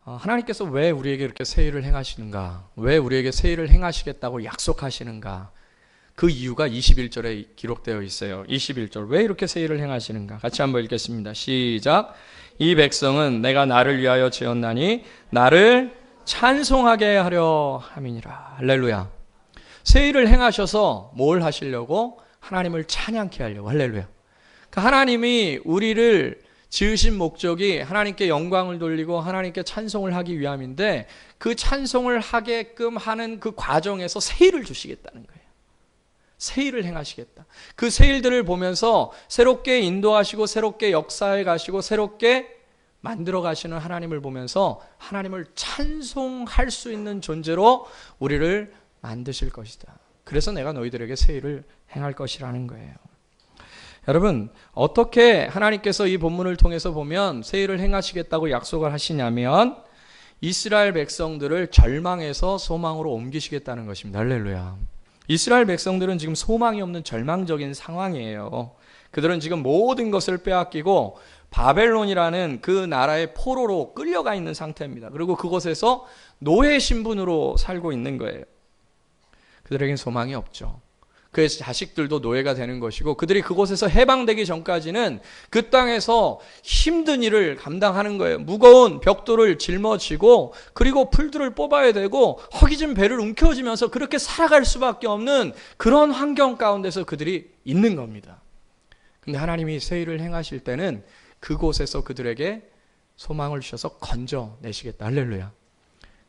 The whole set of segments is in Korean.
하나님께서 왜 우리에게 이렇게 새 일을 행하시는가? 왜 우리에게 새 일을 행하시겠다고 약속하시는가? 그 이유가 21절에 기록되어 있어요. 21절. 왜 이렇게 새 일을 행하시는가? 같이 한번 읽겠습니다. 시작. 이 백성은 내가 나를 위하여 지었나니 나를 찬송하게 하려 함이니라. 할렐루야. 새 일을 행하셔서 뭘 하시려고? 하나님을 찬양케 하려고. 할렐루야. 그러니까 하나님이 우리를 지으신 목적이 하나님께 영광을 돌리고 하나님께 찬송을 하기 위함인데, 그 찬송을 하게끔 하는 그 과정에서 새 일을 주시겠다는 거예요. 새 일을 행하시겠다. 그 새 일들을 보면서 새롭게 인도하시고 새롭게 역사해 가시고 새롭게 만들어 가시는 하나님을 보면서 하나님을 찬송할 수 있는 존재로 우리를 만드실 것이다. 그래서 내가 너희들에게 새 일을 행할 것이라는 거예요. 여러분, 어떻게 하나님께서 이 본문을 통해서 보면 새 일을 행하시겠다고 약속을 하시냐면, 이스라엘 백성들을 절망에서 소망으로 옮기시겠다는 것입니다. 할렐루야. 이스라엘 백성들은 지금 소망이 없는 절망적인 상황이에요. 그들은 지금 모든 것을 빼앗기고 바벨론이라는 그 나라의 포로로 끌려가 있는 상태입니다. 그리고 그곳에서 노예 신분으로 살고 있는 거예요. 그들에겐 소망이 없죠. 그의 자식들도 노예가 되는 것이고, 그들이 그곳에서 해방되기 전까지는 그 땅에서 힘든 일을 감당하는 거예요. 무거운 벽돌을 짊어지고, 그리고 풀들을 뽑아야 되고, 허기진 배를 움켜쥐면서 그렇게 살아갈 수밖에 없는 그런 환경 가운데서 그들이 있는 겁니다. 근데 하나님이 새 일을 행하실 때는 그곳에서 그들에게 소망을 주셔서 건져내시겠다. 할렐루야.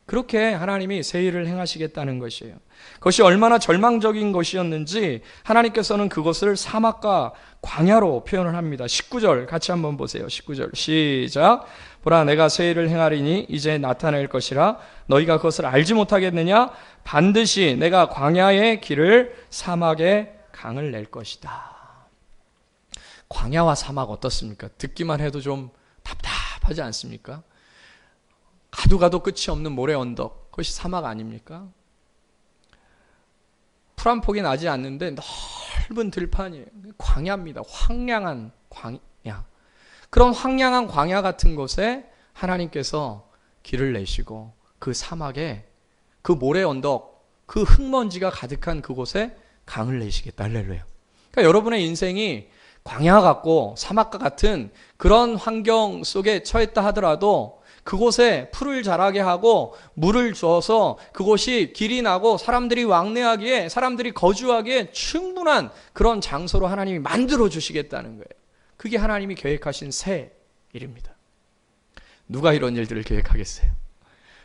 그렇게 하나님이 새 일을 행하시겠다는 것이에요. 그것이 얼마나 절망적인 것이었는지 하나님께서는 그것을 사막과 광야로 표현을 합니다. 19절 같이 한번 보세요. 19절 시작. 보라, 내가 새 일을 행하리니 이제 나타낼 것이라 너희가 그것을 알지 못하겠느냐? 반드시 내가 광야의 길을 사막에 강을 낼 것이다. 광야와 사막 어떻습니까? 듣기만 해도 좀 답답하지 않습니까? 가도 끝이 없는 모래 언덕, 그것이 사막 아닙니까? 풀 한 폭이 나지 않는데 넓은 들판이에요. 광야입니다. 황량한 광야. 그런 황량한 광야 같은 곳에 하나님께서 길을 내시고, 그 사막에 그 모래 언덕, 그 흙먼지가 가득한 그곳에 강을 내시겠다. 할렐루야. 그러니까 여러분의 인생이 광야 같고 사막과 같은 그런 환경 속에 처했다 하더라도 그곳에 풀을 자라게 하고 물을 주어서 그곳이 길이 나고 사람들이 왕래하기에, 사람들이 거주하기에 충분한 그런 장소로 하나님이 만들어 주시겠다는 거예요. 그게 하나님이 계획하신 새 일입니다. 누가 이런 일들을 계획하겠어요?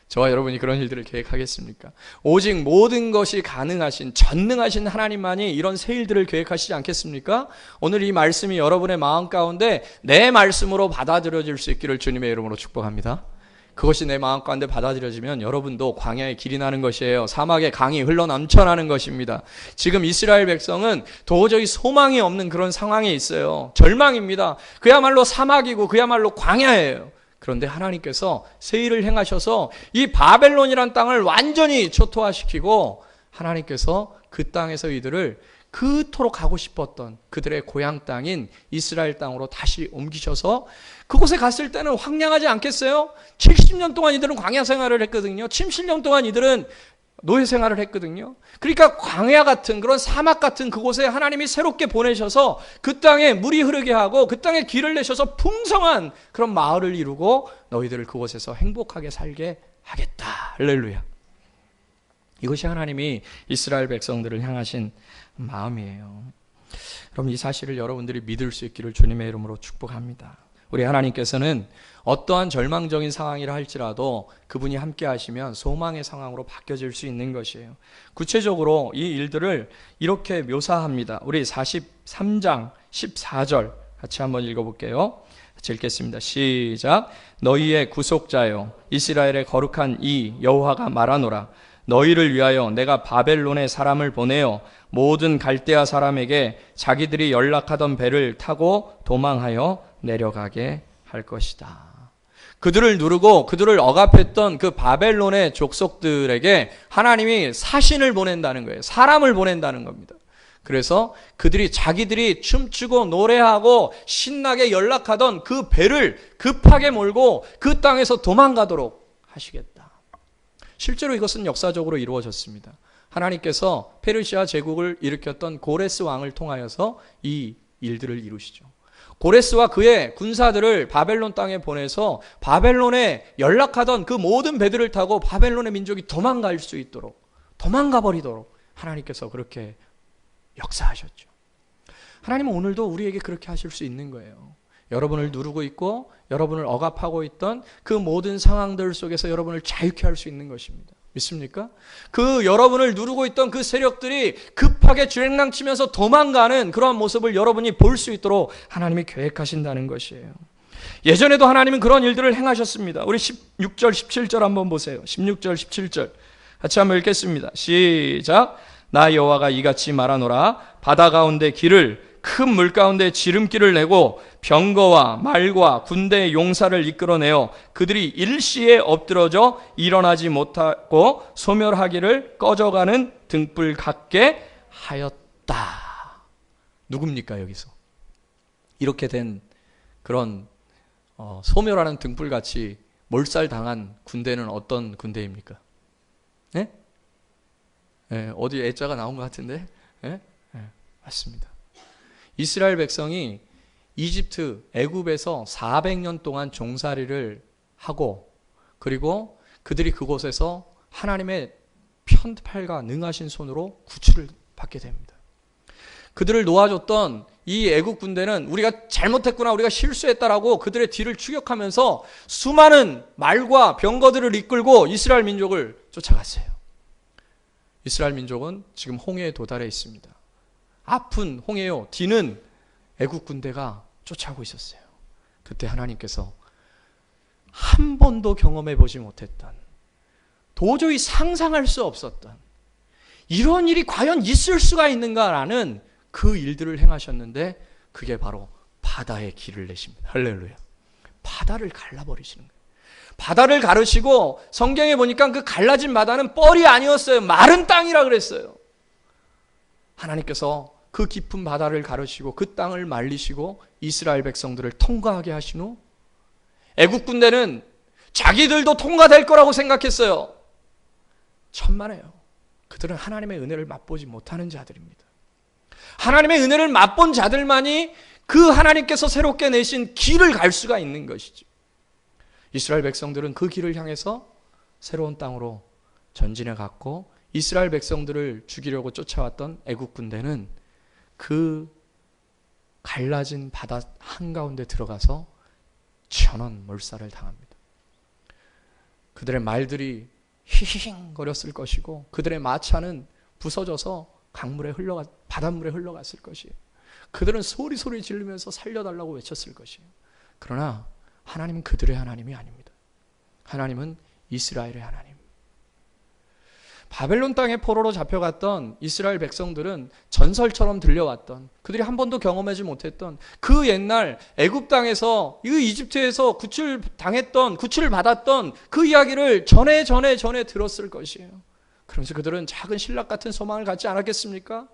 저와 여러분이 그런 일들을 계획하겠습니까? 오직 모든 것이 가능하신, 전능하신 하나님만이 이런 새 일들을 계획하시지 않겠습니까? 오늘 이 말씀이 여러분의 마음 가운데 내 말씀으로 받아들여질 수 있기를 주님의 이름으로 축복합니다. 그것이 내 마음 가운데 받아들여지면 여러분도 광야에 길이 나는 것이에요. 사막에 강이 흘러넘쳐나는 것입니다. 지금 이스라엘 백성은 도저히 소망이 없는 그런 상황에 있어요. 절망입니다. 그야말로 사막이고 그야말로 광야예요. 그런데 하나님께서 새 일을 행하셔서 이 바벨론이란 땅을 완전히 초토화시키고, 하나님께서 그 땅에서 이들을 그토록 가고 싶었던 그들의 고향 땅인 이스라엘 땅으로 다시 옮기셔서 그곳에 갔을 때는 황량하지 않겠어요? 70년 동안 이들은 광야 생활을 했거든요. 70년 동안 이들은 노예 생활을 했거든요. 그러니까 광야 같은, 그런 사막 같은 그곳에 하나님이 새롭게 보내셔서 그 땅에 물이 흐르게 하고 그 땅에 길을 내셔서 풍성한 그런 마을을 이루고 너희들을 그곳에서 행복하게 살게 하겠다. 할렐루야. 이것이 하나님이 이스라엘 백성들을 향하신 마음이에요. 그럼 이 사실을 여러분들이 믿을 수 있기를 주님의 이름으로 축복합니다. 우리 하나님께서는 어떠한 절망적인 상황이라 할지라도 그분이 함께 하시면 소망의 상황으로 바뀌어질 수 있는 것이에요. 구체적으로 이 일들을 이렇게 묘사합니다. 우리 43장 14절 같이 한번 읽어볼게요. 같이 읽겠습니다. 시작. 너희의 구속자여 이스라엘의 거룩한 이 여호와가 말하노라. 너희를 위하여 내가 바벨론에 사람을 보내어 모든 갈대아 사람에게 자기들이 연락하던 배를 타고 도망하여 내려가게 할 것이다. 그들을 누르고 그들을 억압했던 그 바벨론의 족속들에게 하나님이 사신을 보낸다는 거예요. 사람을 보낸다는 겁니다. 그래서 그들이 자기들이 춤추고 노래하고 신나게 연락하던 그 배를 급하게 몰고 그 땅에서 도망가도록 하시겠다. 실제로 이것은 역사적으로 이루어졌습니다. 하나님께서 페르시아 제국을 일으켰던 고레스 왕을 통하여서 이 일들을 이루시죠. 고레스와 그의 군사들을 바벨론 땅에 보내서 바벨론에 연락하던 그 모든 배들을 타고 바벨론의 민족이 도망갈 수 있도록, 도망가 버리도록 하나님께서 그렇게 역사하셨죠. 하나님은 오늘도 우리에게 그렇게 하실 수 있는 거예요. 여러분을 누르고 있고 여러분을 억압하고 있던 그 모든 상황들 속에서 여러분을 자유케 할 수 있는 것입니다. 믿습니까? 그 여러분을 누르고 있던 그 세력들이 급하게 주행랑치면서 도망가는 그러한 모습을 여러분이 볼 수 있도록 하나님이 계획하신다는 것이에요. 예전에도 하나님은 그런 일들을 행하셨습니다. 우리 16절 17절 한번 보세요. 16절 17절 같이 한번 읽겠습니다. 시작. 나 여호와가 이같이 말하노라. 바다 가운데 길을, 큰 물 가운데 지름길을 내고 병거와 말과 군대의 용사를 이끌어내어 그들이 일시에 엎드러져 일어나지 못하고 소멸하기를 꺼져가는 등불 같게 하였다. 누굽니까 여기서? 이렇게 된 그런 소멸하는 등불같이 몰살당한 군대는 어떤 군대입니까? 네? 네, 어디 애자가 나온 것 같은데? 네? 네, 맞습니다. 이스라엘 백성이 이집트, 애굽에서 400년 동안 종살이를 하고 그리고 그들이 그곳에서 하나님의 편팔과 능하신 손으로 구출을 받게 됩니다. 그들을 놓아줬던 이 애국 군대는 우리가 잘못했구나, 우리가 실수했다라고 그들의 뒤를 추격하면서 수많은 말과 병거들을 이끌고 이스라엘 민족을 쫓아갔어요. 이스라엘 민족은 지금 홍해에 도달해 있습니다. 아픈 홍해요. 뒤는 애국 군대가 쫓아오고 있었어요. 그때 하나님께서 한 번도 경험해 보지 못했던, 도저히 상상할 수 없었던 이런 일이 과연 있을 수가 있는가라는 그 일들을 행하셨는데 그게 바로 바다의 길을 내십니다. 할렐루야. 바다를 갈라버리시는 거예요. 바다를 가르시고 성경에 보니까 그 갈라진 바다는 뻘이 아니었어요. 마른 땅이라 그랬어요. 하나님께서 그 깊은 바다를 가르시고 그 땅을 말리시고 이스라엘 백성들을 통과하게 하신 후 애국 군대는 자기들도 통과될 거라고 생각했어요. 천만에요. 그들은 하나님의 은혜를 맛보지 못하는 자들입니다. 하나님의 은혜를 맛본 자들만이 그 하나님께서 새롭게 내신 길을 갈 수가 있는 것이죠. 이스라엘 백성들은 그 길을 향해서 새로운 땅으로 전진해 갔고 이스라엘 백성들을 죽이려고 쫓아왔던 애국 군대는 그 갈라진 바다 한가운데 들어가서 천원 몰살을 당합니다. 그들의 말들이 히히히거렸을 것이고 그들의 마차는 부서져서 바닷물에 흘러갔을 것이에요. 그들은 소리 지르면서 살려달라고 외쳤을 것이에요. 그러나 하나님은 그들의 하나님이 아닙니다. 하나님은 이스라엘의 하나님. 바벨론 땅에 포로로 잡혀갔던 이스라엘 백성들은 전설처럼 들려왔던, 그들이 한 번도 경험하지 못했던 그 옛날 애굽 땅에서 이 이집트에서 구출을 받았던 그 이야기를 전에 들었을 것이에요. 그러면서 그들은 작은 신락 같은 소망을 갖지 않았겠습니까?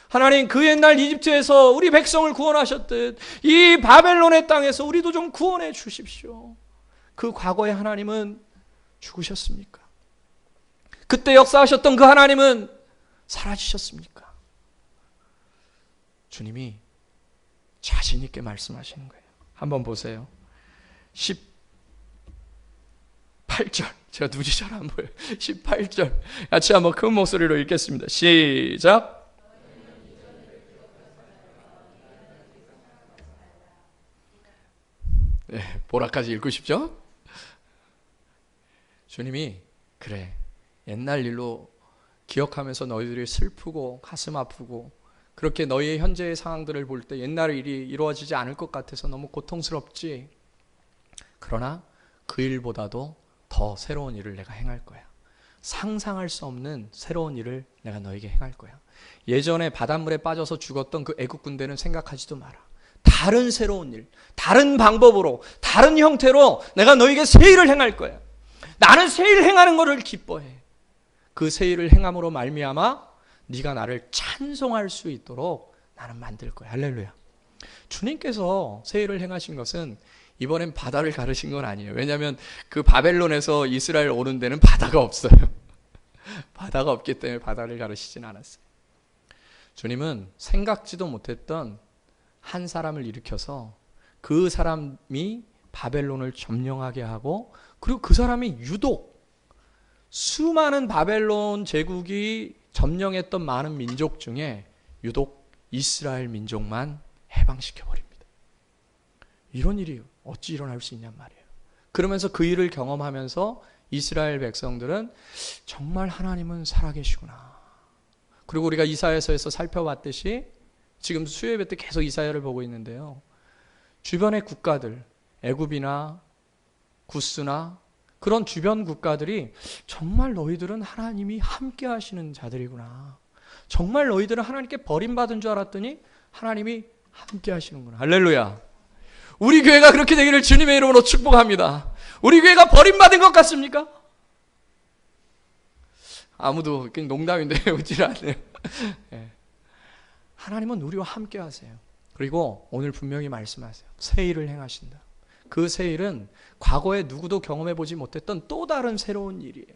하나님, 그 옛날 이집트에서 우리 백성을 구원하셨듯 이 바벨론의 땅에서 우리도 좀 구원해 주십시오. 그 과거의 하나님은 죽으셨습니까? 그때 역사하셨던 그 하나님은 사라지셨습니까? 주님이 자신 있게 말씀하시는 거예요. 한번 보세요. 18절. 제가 눈이 잘 안 보여요. 18절. 같이 한번 큰 목소리로 읽겠습니다. 시작. 네, 보라까지 읽고 싶죠? 주님이 그래, 옛날 일로 기억하면서 너희들이 슬프고 가슴 아프고 그렇게 너희의 현재의 상황들을 볼 때 옛날 일이 이루어지지 않을 것 같아서 너무 고통스럽지. 그러나 그 일보다도 더 새로운 일을 내가 행할 거야. 상상할 수 없는 새로운 일을 내가 너에게 행할 거야. 예전에 바닷물에 빠져서 죽었던 그 애국 군대는 생각하지도 마라. 다른 새로운 일, 다른 방법으로, 다른 형태로 내가 너에게 새 일을 행할 거야. 나는 새 일을 행하는 것을 기뻐해. 그 새 일을 행함으로 말미암아 네가 나를 찬송할 수 있도록 나는 만들 거야. 할렐루야. 주님께서 새 일을 행하신 것은 이번엔 바다를 가르신 건 아니에요. 왜냐하면 그 바벨론에서 이스라엘 오는 데는 바다가 없어요. 바다가 없기 때문에 바다를 가르치진 않았어요. 주님은 생각지도 못했던 한 사람을 일으켜서 그 사람이 바벨론을 점령하게 하고, 그리고 그 사람이 유독 수많은 바벨론 제국이 점령했던 많은 민족 중에 유독 이스라엘 민족만 해방시켜버립니다. 이런 일이 어찌 일어날 수 있냔 말이에요. 그러면서 그 일을 경험하면서 이스라엘 백성들은 정말 하나님은 살아계시구나. 그리고 우리가 이사야서에서 살펴봤듯이 지금 수요예배 때 계속 이사야를 보고 있는데요. 주변의 국가들, 애굽이나 구스나 그런 주변 국가들이 정말 너희들은 하나님이 함께 하시는 자들이구나. 정말 너희들은 하나님께 버림받은 줄 알았더니 하나님이 함께 하시는구나. 할렐루야. 우리 교회가 그렇게 되기를 주님의 이름으로 축복합니다. 우리 교회가 버림받은 것 같습니까? 아무도 그냥 농담인데 웃질 않네요. 네. 하나님은 우리와 함께 하세요. 그리고 오늘 분명히 말씀하세요. 새 일을 행하신다. 그 새 일은 과거에 누구도 경험해 보지 못했던 또 다른 새로운 일이에요.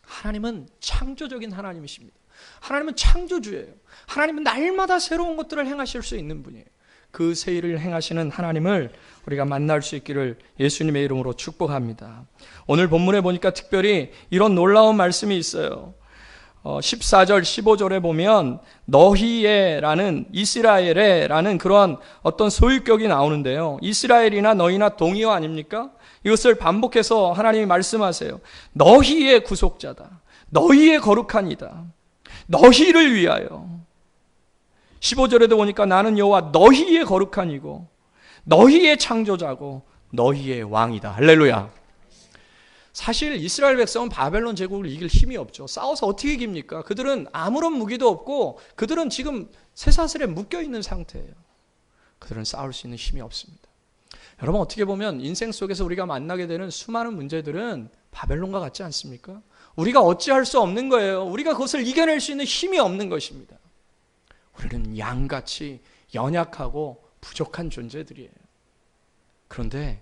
하나님은 창조적인 하나님이십니다. 하나님은 창조주예요. 하나님은 날마다 새로운 것들을 행하실 수 있는 분이에요. 그 새 일을 행하시는 하나님을 우리가 만날 수 있기를 예수님의 이름으로 축복합니다. 오늘 본문에 보니까 특별히 이런 놀라운 말씀이 있어요. 14절 15절에 보면 너희에라는 이스라엘에라는 그러한 어떤 소유격이 나오는데요. 이스라엘이나 너희나 동의어 아닙니까? 이것을 반복해서 하나님이 말씀하세요. 너희의 구속자다. 너희의 거룩한이다. 너희를 위하여. 15절에도 보니까 나는 여호와 너희의 거룩한이고 너희의 창조자고 너희의 왕이다. 할렐루야. 사실 이스라엘 백성은 바벨론 제국을 이길 힘이 없죠. 싸워서 어떻게 이깁니까? 그들은 아무런 무기도 없고 그들은 지금 쇠사슬에 묶여있는 상태예요. 그들은 싸울 수 있는 힘이 없습니다. 여러분, 어떻게 보면 인생 속에서 우리가 만나게 되는 수많은 문제들은 바벨론과 같지 않습니까? 우리가 어찌할 수 없는 거예요. 우리가 그것을 이겨낼 수 있는 힘이 없는 것입니다. 우리는 양같이 연약하고 부족한 존재들이에요. 그런데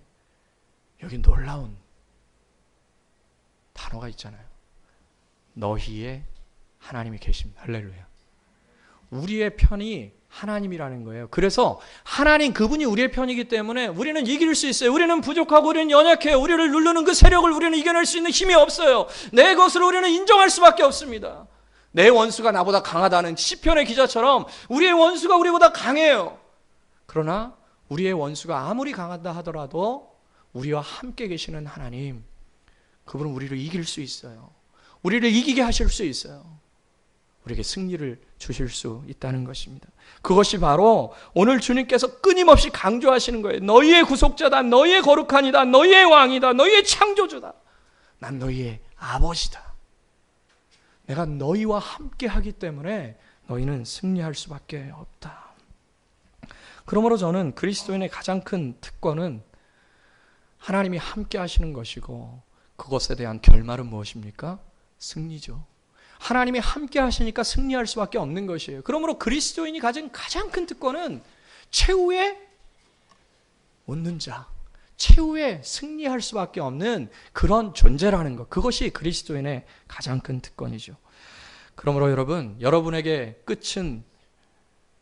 여기 놀라운 단어가 있잖아요. 너희의 하나님이 계십니다. 할렐루야. 우리의 편이 하나님이라는 거예요. 그래서 하나님 그분이 우리의 편이기 때문에 우리는 이길 수 있어요. 우리는 부족하고 우리는 연약해요. 우리를 누르는 그 세력을 우리는 이겨낼 수 있는 힘이 없어요. 내 것을 우리는 인정할 수밖에 없습니다. 내 원수가 나보다 강하다는 시편의 기자처럼 우리의 원수가 우리보다 강해요. 그러나 우리의 원수가 아무리 강하다 하더라도 우리와 함께 계시는 하나님, 그분은 우리를 이길 수 있어요. 우리를 이기게 하실 수 있어요. 우리에게 승리를 주실 수 있다는 것입니다. 그것이 바로 오늘 주님께서 끊임없이 강조하시는 거예요. 너희의 구속자다. 너희의 거룩한이다. 너희의 왕이다. 너희의 창조주다. 난 너희의 아버지다. 내가 너희와 함께 하기 때문에 너희는 승리할 수밖에 없다. 그러므로 저는 그리스도인의 가장 큰 특권은 하나님이 함께 하시는 것이고 그것에 대한 결말은 무엇입니까? 승리죠. 하나님이 함께 하시니까 승리할 수밖에 없는 것이에요. 그러므로 그리스도인이 가진 가장 큰 특권은 최후에 웃는 자, 최후에 승리할 수밖에 없는 그런 존재라는 것. 그것이 그리스도인의 가장 큰 특권이죠. 그러므로 여러분, 여러분에게 끝은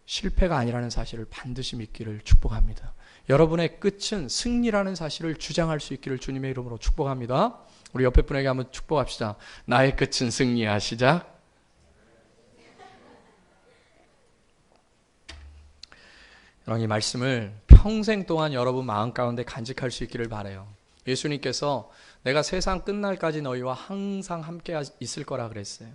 실패가 아니라는 사실을 반드시 믿기를 축복합니다. 여러분의 끝은 승리라는 사실을 주장할 수 있기를 주님의 이름으로 축복합니다. 우리 옆에 분에게 한번 축복합시다. 나의 끝은 승리야. 시작. 여러분, 이 말씀을 평생 동안 여러분 마음 가운데 간직할 수 있기를 바라요. 예수님께서 내가 세상 끝날까지 너희와 항상 함께 있을 거라 그랬어요.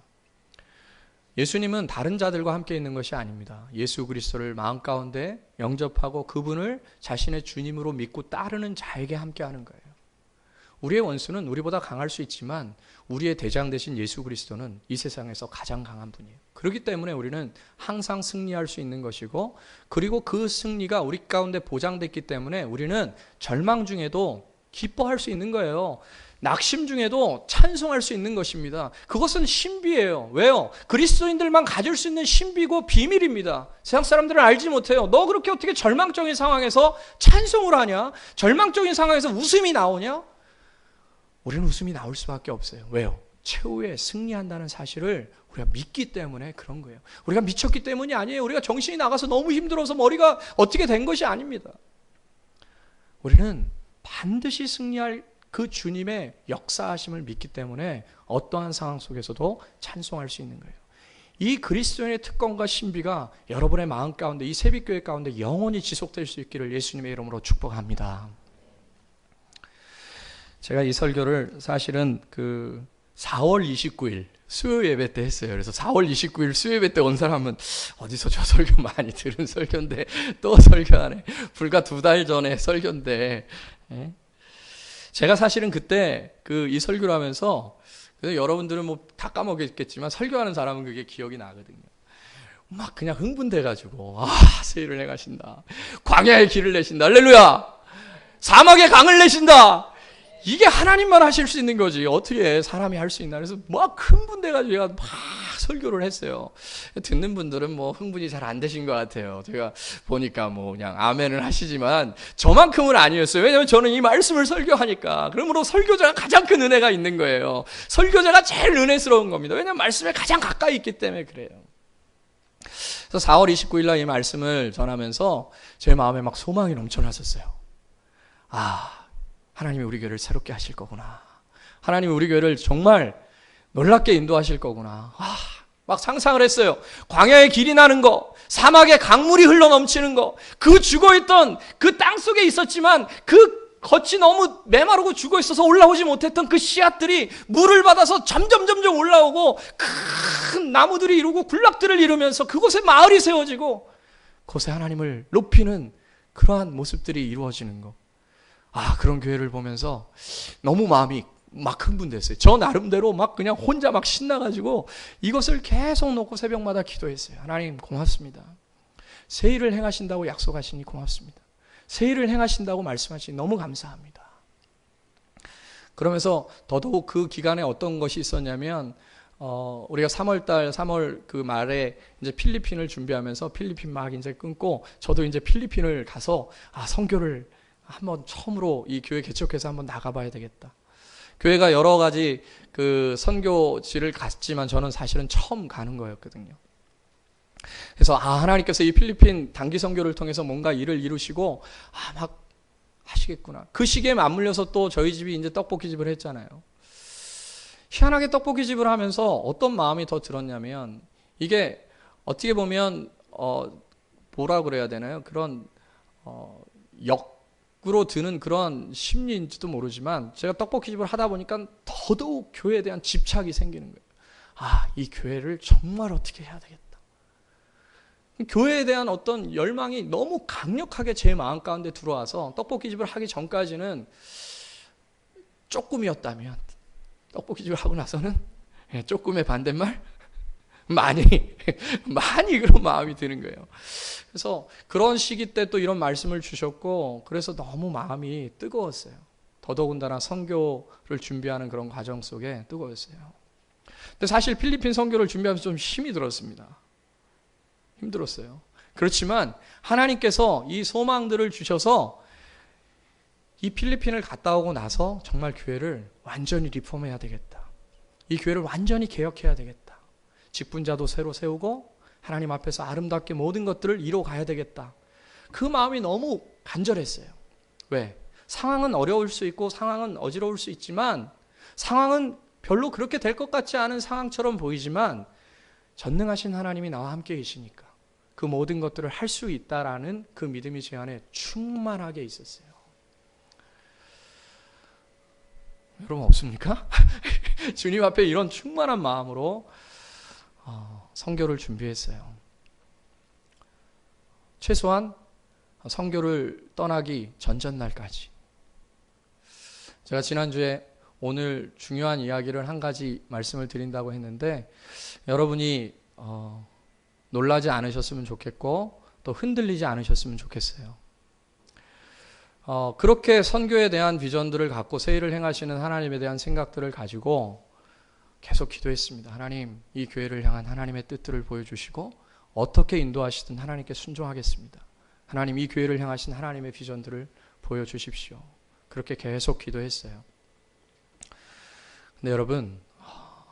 예수님은 다른 자들과 함께 있는 것이 아닙니다. 예수 그리스도를 마음 가운데 영접하고 그분을 자신의 주님으로 믿고 따르는 자에게 함께 하는 거예요. 우리의 원수는 우리보다 강할 수 있지만 우리의 대장 되신 예수 그리스도는 이 세상에서 가장 강한 분이에요. 그렇기 때문에 우리는 항상 승리할 수 있는 것이고, 그리고 그 승리가 우리 가운데 보장됐기 때문에 우리는 절망 중에도 기뻐할 수 있는 거예요. 낙심 중에도 찬송할 수 있는 것입니다. 그것은 신비예요. 왜요? 그리스도인들만 가질 수 있는 신비고 비밀입니다. 세상 사람들은 알지 못해요. 너 그렇게 어떻게 절망적인 상황에서 찬송을 하냐? 절망적인 상황에서 웃음이 나오냐? 우리는 웃음이 나올 수밖에 없어요. 왜요? 최후에 승리한다는 사실을 우리가 믿기 때문에 그런 거예요. 우리가 미쳤기 때문이 아니에요. 우리가 정신이 나가서 너무 힘들어서 머리가 어떻게 된 것이 아닙니다. 우리는 반드시 승리할 그 주님의 역사하심을 믿기 때문에 어떠한 상황 속에서도 찬송할 수 있는 거예요. 이 그리스도인의 특권과 신비가 여러분의 마음 가운데, 이 새벽교회 가운데 영원히 지속될 수 있기를 예수님의 이름으로 축복합니다. 제가 이 설교를 사실은 4월 29일 수요 예배 때 했어요. 그래서 4월 29일 수요 예배 때 온 사람은 어디서 저 설교 많이 들은 설교인데 또 설교하네. 불과 2달 전에 설교인데. 제가 사실은 그때 이 설교를 하면서, 여러분들은 뭐 다 까먹겠지만 설교하는 사람은 그게 기억이 나거든요. 막 그냥 흥분돼가지고, 세일을 행하신다. 광야의 길을 내신다. 할렐루야! 사막의 강을 내신다. 이게 하나님만 하실 수 있는 거지. 어떻게 사람이 할 수 있나. 그래서 막 흥분돼가지고 제가 막 설교를 했어요. 듣는 분들은 뭐 흥분이 잘 안 되신 것 같아요. 제가 보니까 뭐 그냥 아멘을 하시지만 저만큼은 아니었어요. 왜냐하면 저는 이 말씀을 설교하니까. 그러므로 설교자가 가장 큰 은혜가 있는 거예요. 설교자가 제일 은혜스러운 겁니다. 왜냐하면 말씀에 가장 가까이 있기 때문에 그래요. 그래서 4월 29일 날 이 말씀을 전하면서 제 마음에 막 소망이 넘쳐났었어요. 하나님이 우리 교회를 새롭게 하실 거구나. 하나님이 우리 교회를 정말 놀랍게 인도하실 거구나. 막 상상을 했어요. 광야의 길이 나는 거, 사막에 강물이 흘러 넘치는 거, 그 죽어있던 그 땅 속에 있었지만 그 겉이 너무 메마르고 죽어있어서 올라오지 못했던 그 씨앗들이 물을 받아서 점점 올라오고 큰 나무들이 이루고 군락들을 이루면서 그곳에 마을이 세워지고 그곳에 하나님을 높이는 그러한 모습들이 이루어지는 거. 그런 교회를 보면서 너무 마음이 막 흥분됐어요. 저 나름대로 막 그냥 혼자 막 신나가지고 이것을 계속 놓고 새벽마다 기도했어요. 하나님 고맙습니다. 새 일을 행하신다고 약속하시니 고맙습니다. 새 일을 행하신다고 말씀하시니 너무 감사합니다. 그러면서 더더욱 그 기간에 어떤 것이 있었냐면 우리가 3월 그 말에 이제 필리핀을 준비하면서 필리핀 막 이제 끊고 저도 이제 필리핀을 가서 선교를 한번 처음으로 이 교회 개척해서 한번 나가봐야 되겠다. 교회가 여러 가지 그 선교지를 갔지만 저는 사실은 처음 가는 거였거든요. 그래서 하나님께서 이 필리핀 단기 선교를 통해서 뭔가 일을 이루시고 막 하시겠구나. 그 시기에 맞물려서 또 저희 집이 이제 떡볶이 집을 했잖아요. 희한하게 떡볶이 집을 하면서 어떤 마음이 더 들었냐면 이게 어떻게 보면 뭐라 그래야 되나요? 그런 역으로 드는 그런 심리인지도 모르지만 제가 떡볶이 집을 하다 보니까 더더욱 교회에 대한 집착이 생기는 거예요. 이 교회를 정말 어떻게 해야 되겠다. 교회에 대한 어떤 열망이 너무 강력하게 제 마음 가운데 들어와서 떡볶이 집을 하기 전까지는 조금이었다면 떡볶이 집을 하고 나서는 조금의 반대말 많이 그런 마음이 드는 거예요. 그래서 그런 시기 때 또 이런 말씀을 주셨고 그래서 너무 마음이 뜨거웠어요. 더더군다나 선교를 준비하는 그런 과정 속에 뜨거웠어요. 근데 사실 필리핀 선교를 준비하면서 좀 힘이 들었습니다. 힘들었어요. 그렇지만 하나님께서 이 소망들을 주셔서 이 필리핀을 갔다 오고 나서 정말 교회를 완전히 리폼해야 되겠다. 이 교회를 완전히 개혁해야 되겠다. 직분자도 새로 세우고 하나님 앞에서 아름답게 모든 것들을 이뤄가야 되겠다. 그 마음이 너무 간절했어요. 왜? 상황은 어려울 수 있고 상황은 어지러울 수 있지만 상황은 별로 그렇게 될 것 같지 않은 상황처럼 보이지만 전능하신 하나님이 나와 함께 계시니까 그 모든 것들을 할 수 있다라는 그 믿음이 제 안에 충만하게 있었어요. 여러분 없습니까? 주님 앞에 이런 충만한 마음으로 선교를 준비했어요. 최소한 선교를 떠나기 전전날까지. 제가 지난주에 오늘 중요한 이야기를 한 가지 말씀을 드린다고 했는데 여러분이 놀라지 않으셨으면 좋겠고 또 흔들리지 않으셨으면 좋겠어요. 그렇게 선교에 대한 비전들을 갖고 세일을 행하시는 하나님에 대한 생각들을 가지고 계속 기도했습니다. 하나님, 이 교회를 향한 하나님의 뜻들을 보여주시고 어떻게 인도하시든 하나님께 순종하겠습니다. 하나님, 이 교회를 향하신 하나님의 비전들을 보여주십시오. 그렇게 계속 기도했어요. 근데 여러분,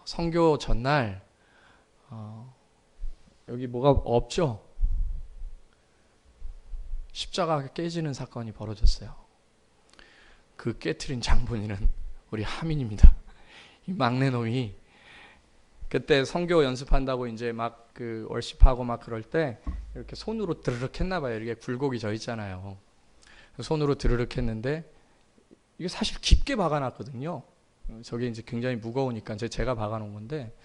선교 전날 여기 뭐가 없죠? 십자가가 깨지는 사건이 벌어졌어요. 그 깨트린 장본인은 우리 하민입니다. 이 막내 놈이 그때 선교 연습한다고 이제 막 그 월십하고 막 그럴 때 이렇게 손으로 드르륵 했나 봐요. 이렇게 굴곡이 져 있잖아요. 손으로 드르륵 했는데 이게 사실 깊게 박아놨거든요. 저게 이제 굉장히 무거우니까 제가 박아놓은 건데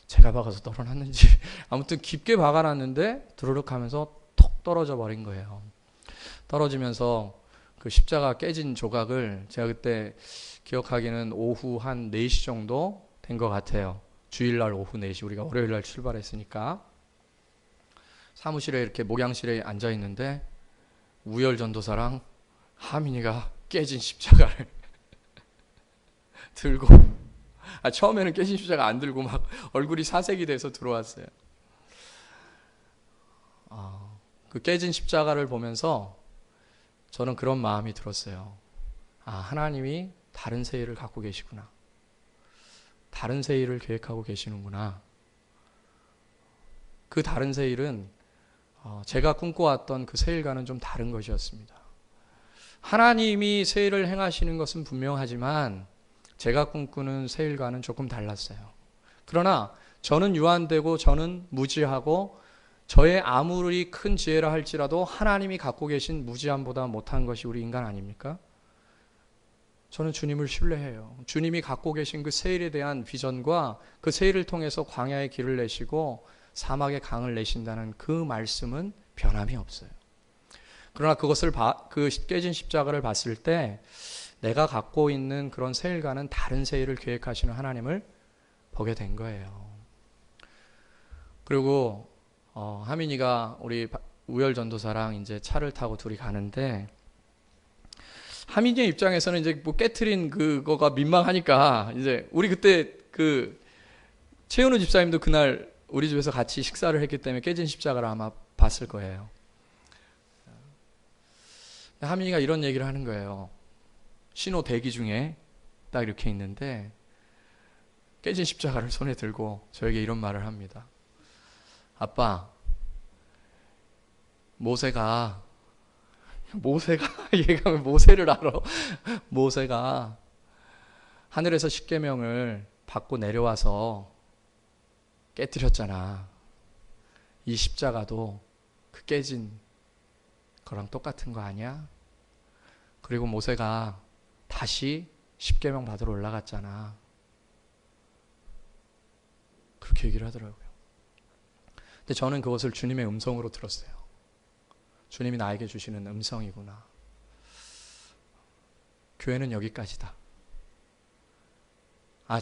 제가 박아서 떨어놨는지 아무튼 깊게 박아놨는데 드르륵 하면서 톡 떨어져 버린 거예요. 떨어지면서 그 십자가 깨진 조각을 제가 그때 기억하기는 오후 한 4시 정도 된 것 같아요. 주일날 오후 4시, 우리가 월요일날 출발했으니까 사무실에 이렇게 목양실에 앉아 있는데 우열 전도사랑 하민이가 깨진 십자가를 들고, 처음에는 깨진 십자가 안 들고 막 얼굴이 사색이 돼서 들어왔어요. 그 깨진 십자가를 보면서 저는 그런 마음이 들었어요. 하나님이 다른 세일을 갖고 계시구나. 다른 세일을 계획하고 계시는구나. 그 다른 세일은 제가 꿈꿔왔던 그 세일과는 좀 다른 것이었습니다. 하나님이 세일을 행하시는 것은 분명하지만 제가 꿈꾸는 세일과는 조금 달랐어요. 그러나 저는 유한되고 저는 무지하고 저의 아무리 큰 지혜라 할지라도 하나님이 갖고 계신 무지함보다 못한 것이 우리 인간 아닙니까? 저는 주님을 신뢰해요. 주님이 갖고 계신 그 세일에 대한 비전과 그 세일을 통해서 광야의 길을 내시고 사막의 강을 내신다는 그 말씀은 변함이 없어요. 그러나 그것을 그 깨진 십자가를 봤을 때 내가 갖고 있는 그런 세일과는 다른 세일을 계획하시는 하나님을 보게 된 거예요. 그리고 하민이가 우리 우열 전도사랑 이제 차를 타고 둘이 가는데 하민이의 입장에서는 이제 뭐 깨트린 그거가 민망하니까 이제 우리 그때 그 최은우 집사님도 그날 우리 집에서 같이 식사를 했기 때문에 깨진 십자가를 아마 봤을 거예요. 하민이가 이런 얘기를 하는 거예요. 신호 대기 중에 딱 이렇게 있는데 깨진 십자가를 손에 들고 저에게 이런 말을 합니다. 아빠, 모세가 얘가 왜 모세를 알아? 모세가 하늘에서 십계명을 받고 내려와서 깨뜨렸잖아. 이 십자가도 그 깨진 거랑 똑같은 거 아니야? 그리고 모세가 다시 십계명 받으러 올라갔잖아. 그렇게 얘기를 하더라고요. 근데 저는 그것을 주님의 음성으로 들었어요. 주님이 나에게 주시는 음성이구나. 교회는 여기까지다.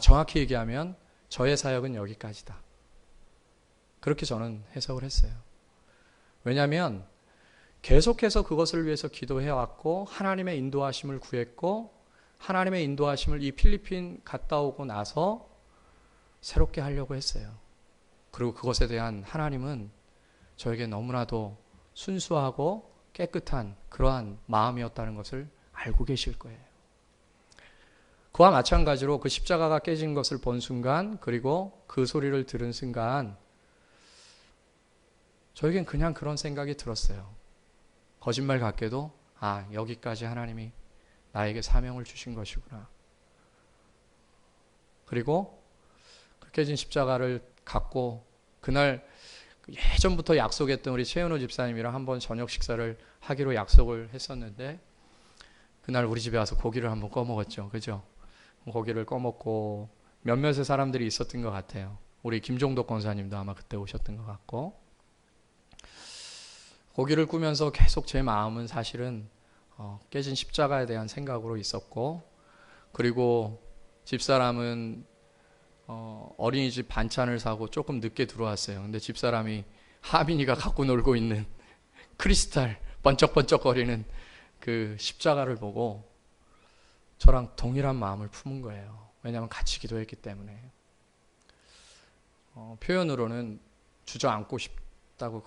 정확히 얘기하면 저의 사역은 여기까지다. 그렇게 저는 해석을 했어요. 왜냐하면 계속해서 그것을 위해서 기도해왔고 하나님의 인도하심을 구했고 하나님의 인도하심을 이 필리핀 갔다 오고 나서 새롭게 하려고 했어요. 그리고 그것에 대한 하나님은 저에게 너무나도 순수하고 깨끗한 그러한 마음이었다는 것을 알고 계실 거예요. 그와 마찬가지로 그 십자가가 깨진 것을 본 순간, 그리고 그 소리를 들은 순간 저에겐 그냥 그런 생각이 들었어요. 거짓말 같게도 여기까지 하나님이 나에게 사명을 주신 것이구나. 그리고 그 깨진 십자가를 갖고 그날 예전부터 약속했던 우리 최은호 집사님이랑 한번 저녁 식사를 하기로 약속을 했었는데 그날 우리 집에 와서 고기를 한번 꺼먹었죠. 그죠? 고기를 꺼먹고 몇몇의 사람들이 있었던 것 같아요. 우리 김종덕 권사님도 아마 그때 오셨던 것 같고, 고기를 꾸면서 계속 제 마음은 사실은 깨진 십자가에 대한 생각으로 있었고, 그리고 집사람은 어린이집 반찬을 사고 조금 늦게 들어왔어요. 근데 집사람이 하민이가 갖고 놀고 있는 크리스탈 번쩍번쩍거리는 그 십자가를 보고 저랑 동일한 마음을 품은 거예요. 왜냐하면 같이 기도했기 때문에. 표현으로는 주저앉고 싶다고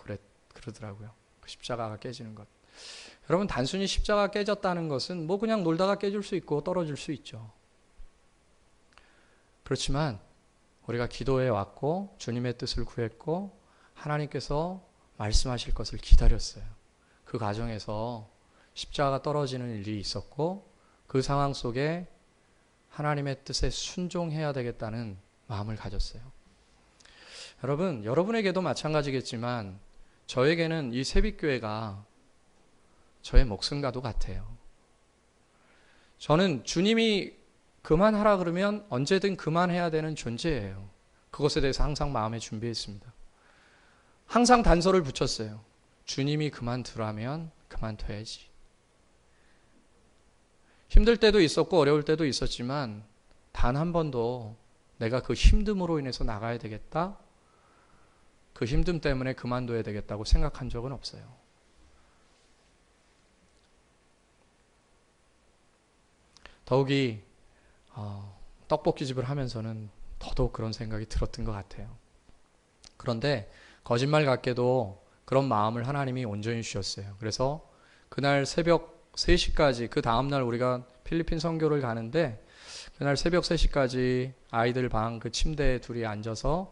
그러더라고요. 그 십자가가 깨지는 것. 여러분, 단순히 십자가가 깨졌다는 것은 뭐 그냥 놀다가 깨질 수 있고 떨어질 수 있죠. 그렇지만 우리가 기도해 왔고 주님의 뜻을 구했고 하나님께서 말씀하실 것을 기다렸어요. 그 과정에서 십자가가 떨어지는 일이 있었고 그 상황 속에 하나님의 뜻에 순종해야 되겠다는 마음을 가졌어요. 여러분, 여러분에게도 마찬가지겠지만 저에게는 이 세빛교회가 저의 목숨과도 같아요. 저는 주님이 그만하라 그러면 언제든 그만해야 되는 존재예요. 그것에 대해서 항상 마음에 준비했습니다. 항상 단서를 붙였어요. 주님이 그만두라면 그만둬야지. 힘들 때도 있었고 어려울 때도 있었지만 단 한 번도 내가 그 힘듦으로 인해서 나가야 되겠다, 그 힘듦 때문에 그만둬야 되겠다고 생각한 적은 없어요. 더욱이 떡볶이집을 하면서는 더더욱 그런 생각이 들었던 것 같아요. 그런데 거짓말 같게도 그런 마음을 하나님이 온전히 주셨어요. 그래서 그날 새벽 3시까지, 그 다음날 우리가 필리핀 선교를 가는데 그날 새벽 3시까지 아이들 방 그 침대에 둘이 앉아서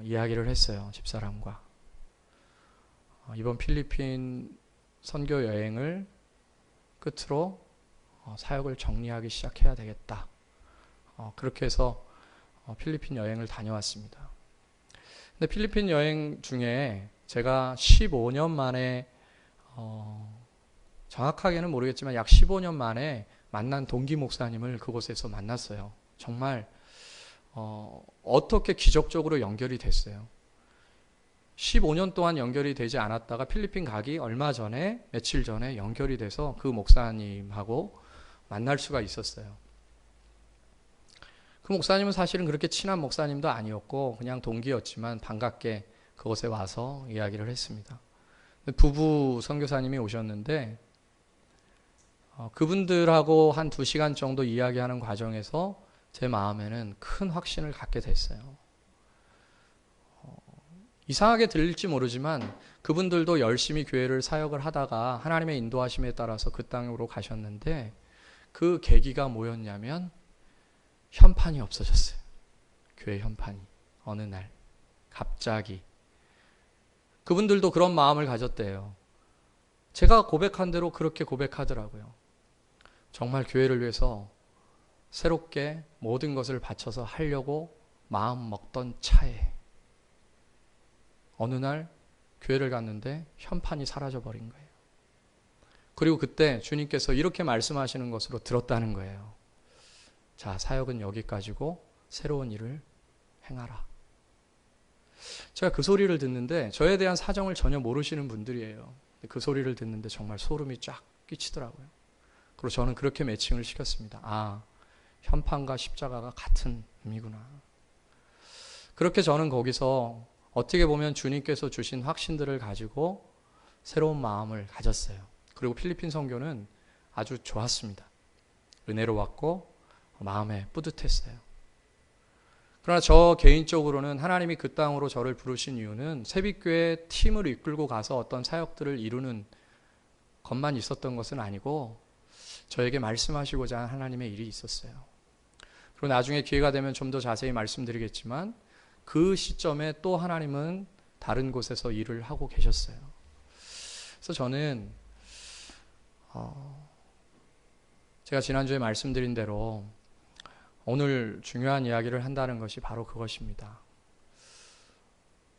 이야기를 했어요. 집사람과. 이번 필리핀 선교 여행을 끝으로 사역을 정리하기 시작해야 되겠다. 그렇게 해서 필리핀 여행을 다녀왔습니다. 근데 필리핀 여행 중에 제가 15년 만에 정확하게는 모르겠지만 약 15년 만에 만난 동기 목사님을 그곳에서 만났어요. 정말 어떻게 기적적으로 연결이 됐어요. 15년 동안 연결이 되지 않았다가 필리핀 가기 얼마 전에, 며칠 전에 연결이 돼서 그 목사님하고 만날 수가 있었어요. 그 목사님은 사실은 그렇게 친한 목사님도 아니었고 그냥 동기였지만 반갑게 그곳에 와서 이야기를 했습니다. 부부 선교사님이 오셨는데 그분들하고 한 2시간 정도 이야기하는 과정에서 제 마음에는 큰 확신을 갖게 됐어요. 이상하게 들릴지 모르지만 그분들도 열심히 교회를 사역을 하다가 하나님의 인도하심에 따라서 그 땅으로 가셨는데 그 계기가 뭐였냐면 현판이 없어졌어요. 교회 현판이. 어느 날 갑자기. 그분들도 그런 마음을 가졌대요. 제가 고백한 대로 그렇게 고백하더라고요. 정말 교회를 위해서 새롭게 모든 것을 바쳐서 하려고 마음 먹던 차에 어느 날 교회를 갔는데 현판이 사라져 버린 거예요. 그리고 그때 주님께서 이렇게 말씀하시는 것으로 들었다는 거예요. 자, 사역은 여기까지고 새로운 일을 행하라. 제가 그 소리를 듣는데 저에 대한 사정을 전혀 모르시는 분들이에요. 그 소리를 듣는데 정말 소름이 쫙 끼치더라고요. 그리고 저는 그렇게 매칭을 시켰습니다. 아, 현판과 십자가가 같은 의미구나. 그렇게 저는 거기서 어떻게 보면 주님께서 주신 확신들을 가지고 새로운 마음을 가졌어요. 그리고 필리핀 선교는 아주 좋았습니다. 은혜로웠고 마음에 뿌듯했어요. 그러나 저 개인적으로는 하나님이 그 땅으로 저를 부르신 이유는 새빛교회 팀을 이끌고 가서 어떤 사역들을 이루는 것만 있었던 것은 아니고 저에게 말씀하시고자 한 하나님의 일이 있었어요. 그리고 나중에 기회가 되면 좀 더 자세히 말씀드리겠지만 그 시점에 또 하나님은 다른 곳에서 일을 하고 계셨어요. 그래서 저는 제가 지난주에 말씀드린 대로 오늘 중요한 이야기를 한다는 것이 바로 그것입니다.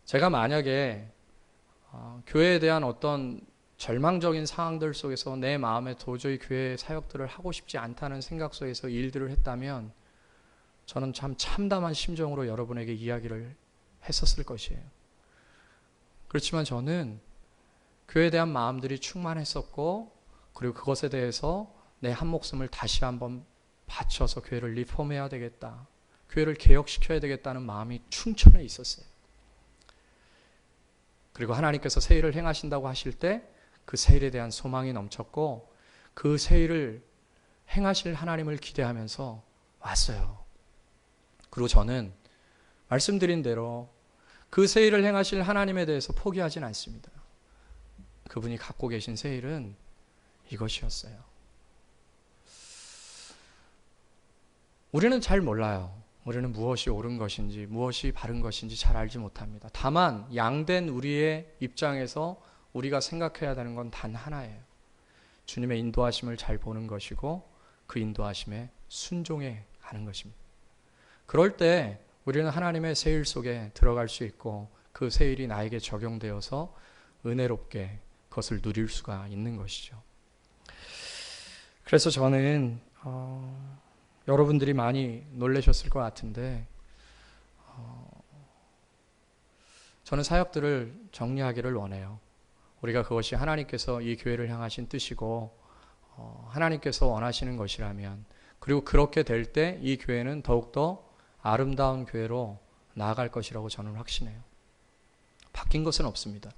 제가 만약에 교회에 대한 어떤 절망적인 상황들 속에서 내 마음에 도저히 교회 사역들을 하고 싶지 않다는 생각 속에서 일들을 했다면 저는 참 참담한 심정으로 여러분에게 이야기를 했었을 것이에요. 그렇지만 저는 교회에 대한 마음들이 충만했었고 그리고 그것에 대해서 내 한 목숨을 다시 한번 바쳐서 교회를 리폼해야 되겠다. 교회를 개혁시켜야 되겠다는 마음이 충천해 있었어요. 그리고 하나님께서 새 일을 행하신다고 하실 때 그 새 일에 대한 소망이 넘쳤고 그 새 일을 행하실 하나님을 기대하면서 왔어요. 그리고 저는 말씀드린 대로 그 새 일을 행하실 하나님에 대해서 포기하진 않습니다. 그분이 갖고 계신 새 일은 이것이었어요. 우리는 잘 몰라요. 우리는 무엇이 옳은 것인지 무엇이 바른 것인지 잘 알지 못합니다. 다만 양된 우리의 입장에서 우리가 생각해야 되는 건 단 하나예요. 주님의 인도하심을 잘 보는 것이고 그 인도하심에 순종해 가는 것입니다. 그럴 때 우리는 하나님의 새 일 속에 들어갈 수 있고 그 새 일이 나에게 적용되어서 은혜롭게 그것을 누릴 수가 있는 것이죠. 그래서 저는 여러분들이 많이 놀라셨을 것 같은데 저는 사역들을 정리하기를 원해요. 우리가 그것이 하나님께서 이 교회를 향하신 뜻이고 하나님께서 원하시는 것이라면 그리고 그렇게 될 때 이 교회는 더욱더 아름다운 교회로 나아갈 것이라고 저는 확신해요. 바뀐 것은 없습니다.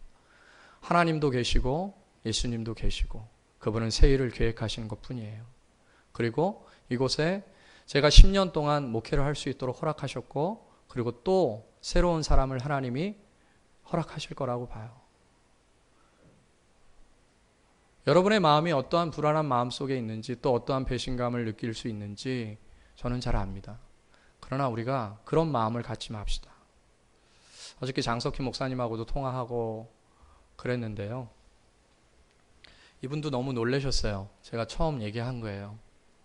하나님도 계시고 예수님도 계시고 그분은 새 일을 계획하시는 것뿐이에요. 그리고 이곳에 제가 10년 동안 목회를 할 수 있도록 허락하셨고 그리고 또 새로운 사람을 하나님이 허락하실 거라고 봐요. 여러분의 마음이 어떠한 불안한 마음 속에 있는지 또 어떠한 배신감을 느낄 수 있는지 저는 잘 압니다. 그러나 우리가 그런 마음을 갖지 맙시다. 어저께 장석희 목사님하고도 통화하고 그랬는데요. 이분도 너무 놀라셨어요. 제가 처음 얘기한 거예요.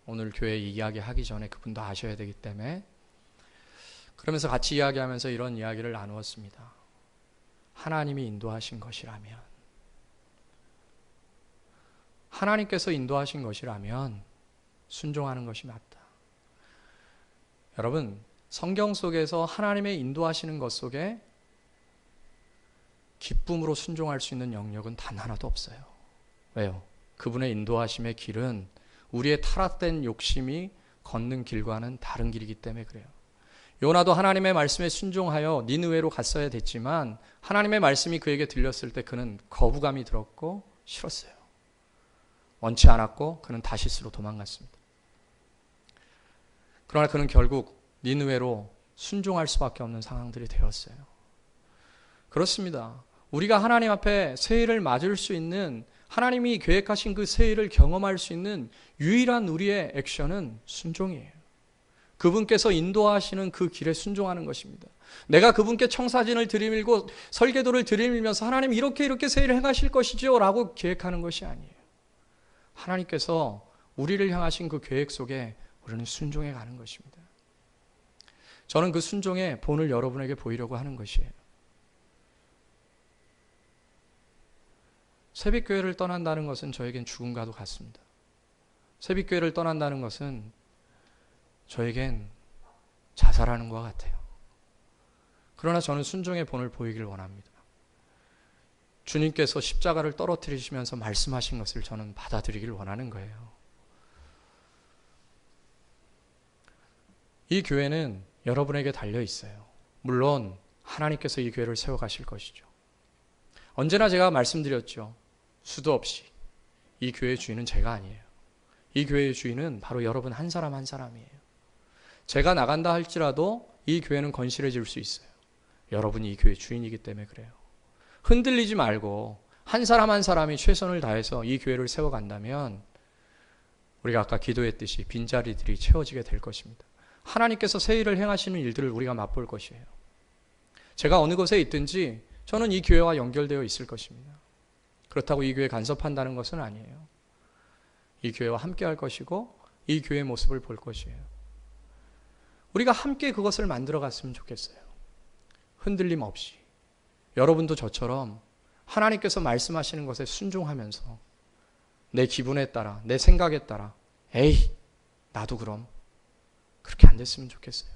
오늘 교회 이야기하기 전에 그분도 아셔야 되기 때문에. 그러면서 같이 이야기하면서 이런 이야기를 나누었습니다. 하나님이 인도하신 것이라면, 하나님께서 인도하신 것이라면 순종하는 것이 맞다. 여러분, 성경 속에서 하나님의 인도하시는 것 속에 기쁨으로 순종할 수 있는 영역은 단 하나도 없어요. 왜요? 그분의 인도하심의 길은 우리의 타락된 욕심이 걷는 길과는 다른 길이기 때문에 그래요. 요나도 하나님의 말씀에 순종하여 니느웨로 갔어야 됐지만 하나님의 말씀이 그에게 들렸을 때 그는 거부감이 들었고 싫었어요. 원치 않았고 그는 다시스로 도망갔습니다. 그러나 그는 결국 니느웨로 순종할 수밖에 없는 상황들이 되었어요. 그렇습니다. 우리가 하나님 앞에 세일을 맞을 수 있는, 하나님이 계획하신 그 세일을 경험할 수 있는 유일한 우리의 액션은 순종이에요. 그분께서 인도하시는 그 길에 순종하는 것입니다. 내가 그분께 청사진을 들이밀고 설계도를 들이밀면서 하나님 이렇게 세일을 행하실 것이죠 라고 계획하는 것이 아니에요. 하나님께서 우리를 향하신 그 계획 속에 우리는 순종해 가는 것입니다. 저는 그 순종의 본을 여러분에게 보이려고 하는 것이에요. 새벽교회를 떠난다는 것은 저에겐 죽음과도 같습니다. 새벽교회를 떠난다는 것은 저에겐 자살하는 것 같아요. 그러나 저는 순종의 본을 보이길 원합니다. 주님께서 십자가를 떨어뜨리시면서 말씀하신 것을 저는 받아들이길 원하는 거예요. 이 교회는 여러분에게 달려 있어요. 물론 하나님께서 이 교회를 세워가실 것이죠. 언제나 제가 말씀드렸죠. 수도 없이 이 교회의 주인은 제가 아니에요. 이 교회의 주인은 바로 여러분 한 사람 한 사람이에요. 제가 나간다 할지라도 이 교회는 건실해질 수 있어요. 여러분이 이 교회의 주인이기 때문에 그래요. 흔들리지 말고 한 사람 한 사람이 최선을 다해서 이 교회를 세워간다면 우리가 아까 기도했듯이 빈자리들이 채워지게 될 것입니다. 하나님께서 새 일을 행하시는 일들을 우리가 맛볼 것이에요. 제가 어느 곳에 있든지 저는 이 교회와 연결되어 있을 것입니다. 그렇다고 이 교회에 간섭한다는 것은 아니에요. 이 교회와 함께 할 것이고 이 교회의 모습을 볼 것이에요. 우리가 함께 그것을 만들어 갔으면 좋겠어요. 흔들림 없이. 여러분도 저처럼 하나님께서 말씀하시는 것에 순종하면서 내 기분에 따라, 내 생각에 따라 에이, 나도 그럼. 그렇게 안 됐으면 좋겠어요.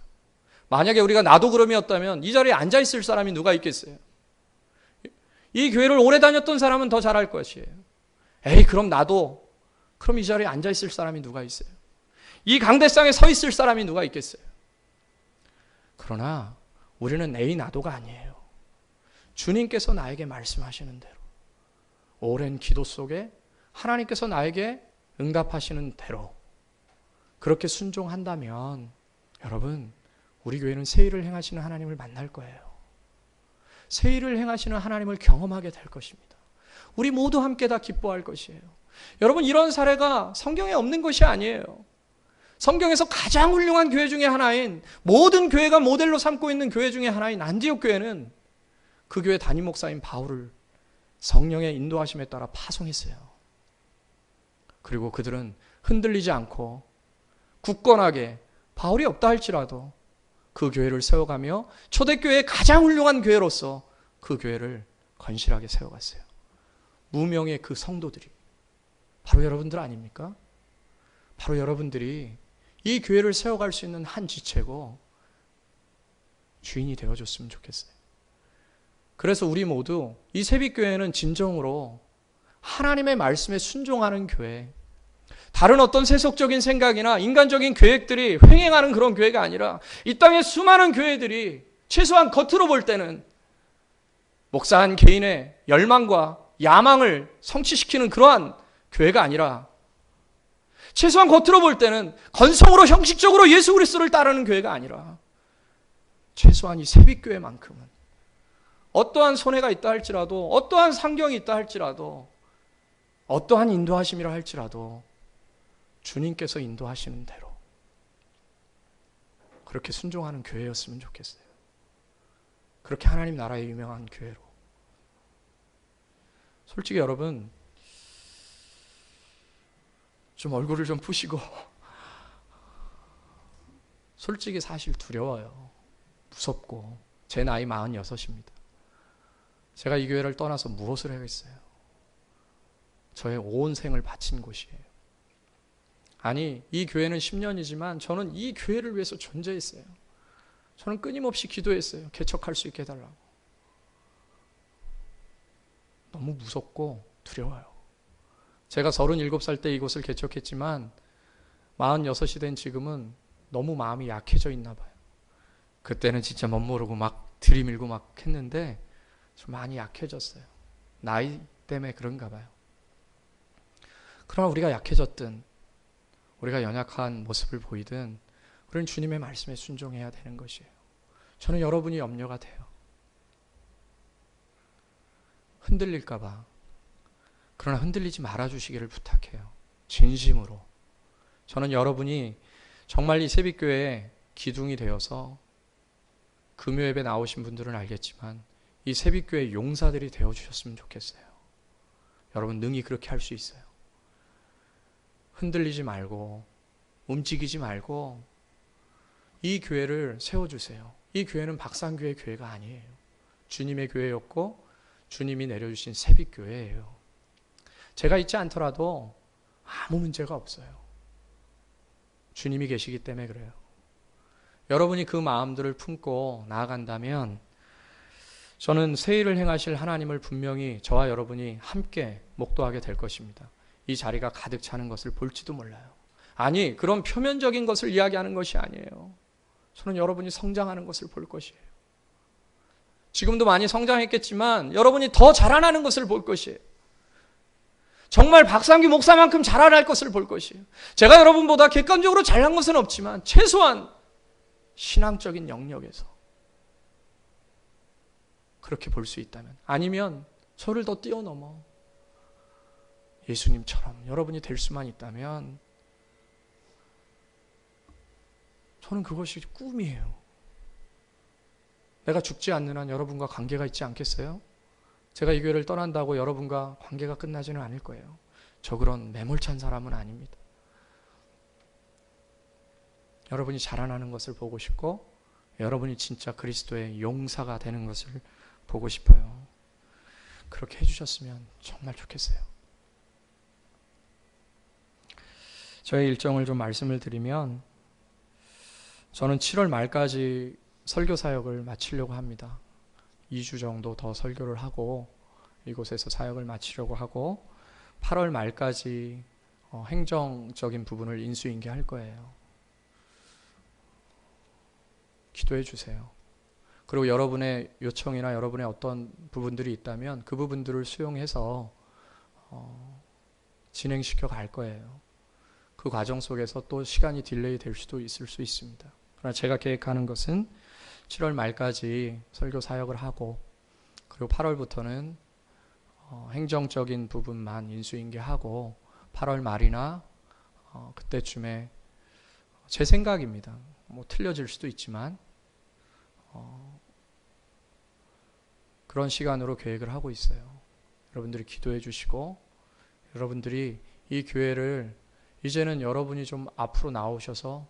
만약에 우리가 나도 그럼이었다면 이 자리에 앉아있을 사람이 누가 있겠어요? 이 교회를 오래 다녔던 사람은 더 잘할 것이에요. 에이, 그럼 나도. 그럼 이 자리에 앉아있을 사람이 누가 있어요? 이 강대상에 서 있을 사람이 누가 있겠어요? 그러나 우리는 에이, 나도가 아니에요. 주님께서 나에게 말씀하시는 대로 오랜 기도 속에 하나님께서 나에게 응답하시는 대로 그렇게 순종한다면 여러분, 우리 교회는 새 일을 행하시는 하나님을 만날 거예요. 새 일을 행하시는 하나님을 경험하게 될 것입니다. 우리 모두 함께 다 기뻐할 것이에요. 여러분, 이런 사례가 성경에 없는 것이 아니에요. 성경에서 가장 훌륭한 교회 중에 하나인, 모든 교회가 모델로 삼고 있는 교회 중에 하나인 안디옥 교회는 그 교회 담임 목사인 바울을 성령의 인도하심에 따라 파송했어요. 그리고 그들은 흔들리지 않고 굳건하게 바울이 없다 할지라도 그 교회를 세워가며 초대교회의 가장 훌륭한 교회로서 그 교회를 건실하게 세워갔어요. 무명의 그 성도들이 바로 여러분들 아닙니까? 바로 여러분들이 이 교회를 세워갈 수 있는 한 지체고 주인이 되어줬으면 좋겠어요. 그래서 우리 모두 이 새빛교회는 진정으로 하나님의 말씀에 순종하는 교회, 다른 어떤 세속적인 생각이나 인간적인 계획들이 횡행하는 그런 교회가 아니라 이 땅의 수많은 교회들이 최소한 겉으로 볼 때는 목사 한 개인의 열망과 야망을 성취시키는 그러한 교회가 아니라 최소한 겉으로 볼 때는 건성으로 형식적으로 예수 그리스도를 따르는 교회가 아니라 최소한 이 새빛교회만큼은 어떠한 손해가 있다 할지라도 어떠한 상경이 있다 할지라도 어떠한 인도하심이라 할지라도 주님께서 인도하시는 대로 그렇게 순종하는 교회였으면 좋겠어요. 그렇게 하나님 나라의 유명한 교회로. 솔직히 여러분 좀 얼굴을 좀 푸시고 솔직히 사실 두려워요. 무섭고 제 나이 46입니다. 제가 이 교회를 떠나서 무엇을 하겠어요? 저의 온 생을 바친 곳이에요. 아니, 이 교회는 10년이지만 저는 이 교회를 위해서 존재했어요. 저는 끊임없이 기도했어요. 개척할 수 있게 해달라고. 너무 무섭고 두려워요. 제가 37살 때 이곳을 개척했지만 46이 된 지금은 너무 마음이 약해져 있나 봐요. 그때는 진짜 멋모르고 막 들이밀고 막 했는데 좀 많이 약해졌어요. 나이 때문에 그런가 봐요. 그러나 우리가 약해졌든 우리가 연약한 모습을 보이든 우리는 주님의 말씀에 순종해야 되는 것이에요. 저는 여러분이 염려가 돼요. 흔들릴까 봐. 그러나 흔들리지 말아주시기를 부탁해요. 진심으로. 저는 여러분이 정말 이 새빛교회의 기둥이 되어서 금요예배 나오신 분들은 알겠지만 이 새빛교회 용사들이 되어주셨으면 좋겠어요. 여러분 능히 그렇게 할 수 있어요. 흔들리지 말고 움직이지 말고 이 교회를 세워주세요. 이 교회는 박상교회 교회가 아니에요. 주님의 교회였고 주님이 내려주신 새빛교회예요. 제가 있지 않더라도 아무 문제가 없어요. 주님이 계시기 때문에 그래요. 여러분이 그 마음들을 품고 나아간다면 저는 새 일을 행하실 하나님을 분명히 저와 여러분이 함께 목도하게 될 것입니다. 이 자리가 가득 차는 것을 볼지도 몰라요. 아니, 그런 표면적인 것을 이야기하는 것이 아니에요. 저는 여러분이 성장하는 것을 볼 것이에요. 지금도 많이 성장했겠지만 여러분이 더 자라나는 것을 볼 것이에요. 정말 박상규 목사만큼 자라날 것을 볼 것이에요. 제가 여러분보다 객관적으로 잘난 것은 없지만 최소한 신앙적인 영역에서 그렇게 볼 수 있다면, 아니면 저를 더 뛰어넘어 예수님처럼 여러분이 될 수만 있다면 저는 그것이 꿈이에요. 내가 죽지 않는 한 여러분과 관계가 있지 않겠어요? 제가 이 교회를 떠난다고 여러분과 관계가 끝나지는 않을 거예요. 저 그런 매몰찬 사람은 아닙니다. 여러분이 자라나는 것을 보고 싶고 여러분이 진짜 그리스도의 용사가 되는 것을 보고 싶어요. 그렇게 해주셨으면 정말 좋겠어요. 저의 일정을 좀 말씀을 드리면 저는 7월 말까지 설교 사역을 마치려고 합니다. 2주 정도 더 설교를 하고 이곳에서 사역을 마치려고 하고 8월 말까지 행정적인 부분을 인수인계할 거예요. 기도해 주세요. 그리고 여러분의 요청이나 여러분의 어떤 부분들이 있다면 그 부분들을 수용해서 진행시켜 갈 거예요. 그 과정 속에서 또 시간이 딜레이 될 수도 있을 수 있습니다. 그러나 제가 계획하는 것은 7월 말까지 설교 사역을 하고, 그리고 8월부터는 행정적인 부분만 인수인계하고 8월 말이나 그때쯤에, 제 생각입니다. 뭐 틀려질 수도 있지만 그런 시간으로 계획을 하고 있어요. 여러분들이 기도해 주시고, 여러분들이 이 교회를, 이제는 여러분이 좀 앞으로 나오셔서,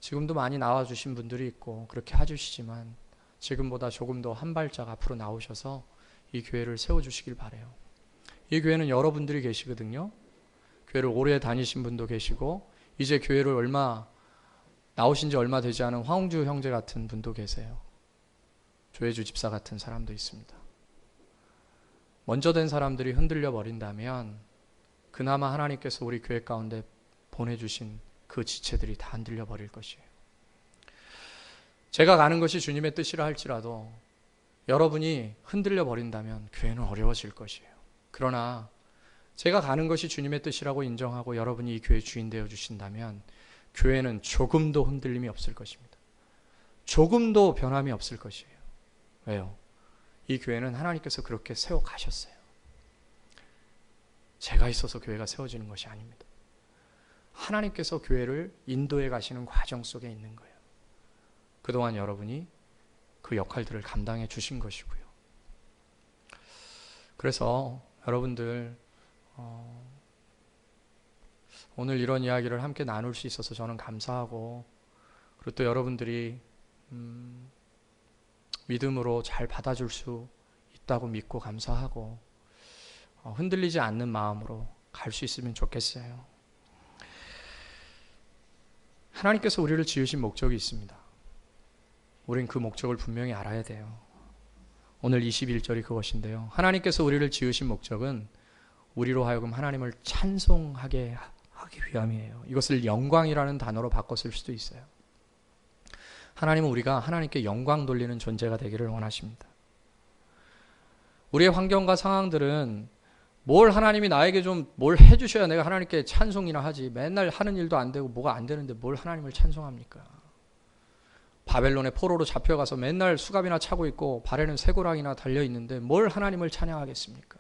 지금도 많이 나와주신 분들이 있고 그렇게 해주시지만 지금보다 조금 더 한 발짝 앞으로 나오셔서 이 교회를 세워주시길 바라요. 이 교회는 여러분들이 계시거든요. 교회를 오래 다니신 분도 계시고, 이제 교회를 나오신 지 얼마 되지 않은 황웅주 형제 같은 분도 계세요. 조혜주 집사 같은 사람도 있습니다. 먼저 된 사람들이 흔들려 버린다면 그나마 하나님께서 우리 교회 가운데 보내주신 그 지체들이 다 흔들려 버릴 것이에요. 제가 가는 것이 주님의 뜻이라 할지라도 여러분이 흔들려 버린다면 교회는 어려워질 것이에요. 그러나 제가 가는 것이 주님의 뜻이라고 인정하고 여러분이 이 교회의 주인 되어 주신다면 교회는 조금도 흔들림이 없을 것입니다. 조금도 변함이 없을 것이에요. 왜요? 이 교회는 하나님께서 그렇게 세워 가셨어요. 제가 있어서 교회가 세워지는 것이 아닙니다. 하나님께서 교회를 인도해 가시는 과정 속에 있는 거예요. 그동안 여러분이 그 역할들을 감당해 주신 것이고요. 그래서 여러분들 오늘 이런 이야기를 함께 나눌 수 있어서 저는 감사하고, 그리고 또 여러분들이 믿음으로 잘 받아줄 수 있다고 믿고 감사하고, 흔들리지 않는 마음으로 갈 수 있으면 좋겠어요. 하나님께서 우리를 지으신 목적이 있습니다. 우린 그 목적을 분명히 알아야 돼요. 오늘 21절이 그것인데요. 하나님께서 우리를 지으신 목적은 우리로 하여금 하나님을 찬송하게 하기 위함이에요. 이것을 영광이라는 단어로 바꿔 쓸 수도 있어요. 하나님은 우리가 하나님께 영광 돌리는 존재가 되기를 원하십니다. 우리의 환경과 상황들은 뭘 하나님이 나에게 좀 뭘 해주셔야 내가 하나님께 찬송이나 하지, 맨날 하는 일도 안 되고 뭐가 안 되는데 뭘 하나님을 찬송합니까? 바벨론의 포로로 잡혀가서 맨날 수갑이나 차고 있고 발에는 쇠고랑이나 달려있는데 뭘 하나님을 찬양하겠습니까?